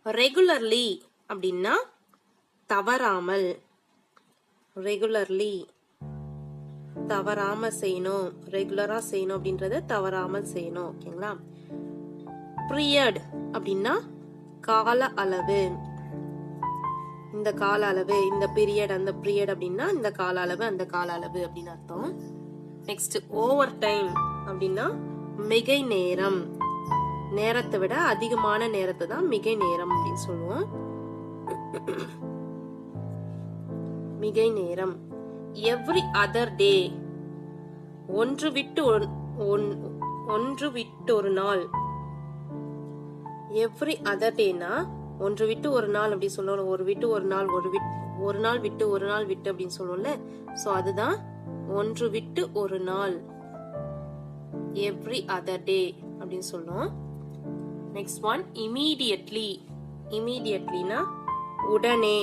Regularly அப்படின்னா தவறாமல், regularly தவறாம செய்யணும், ரெகுலரா செய்யணும் அப்படின்றத தவறாமல் செய்யணும். ஓகேங்களா? பீரியட் அப்படின்னா கால அளவு, இந்த கால அளவு, இந்த பீரியட் அந்த பீரியட் அப்படின்னா இந்த கால அளவு அந்த கால அளவு அப்படின்னு அர்த்தம். நெக்ஸ்ட் ஓவர் டைம் அப்படின்னா மிகை நேரம், நேரத்தை விட அதிகமான நேரத்தை தான் மிகை நேரம் அப்படின்னு சொல்லுவோம். மிகை நேரம். எவ்ரி அதர் டே, ஒன்று விட்டு ஒரு நாள். எவ்ரி அதர் டேனா ஒன்று விட்டு ஒரு நாள் அப்படி சொல்லணும். ஒரு விட்டு ஒரு நாள், ஒரு நாள் விட்டு ஒரு நாள் விட்டு அப்படின்னு சொல்லுவோம்ல. சோ அதுதான் ஒன்று விட்டு ஒரு நாள், எவ்ரி அதர் டே அப்படின்னு சொல்லுவோம். Next one immediately. இமீடியட்லினா உடனே.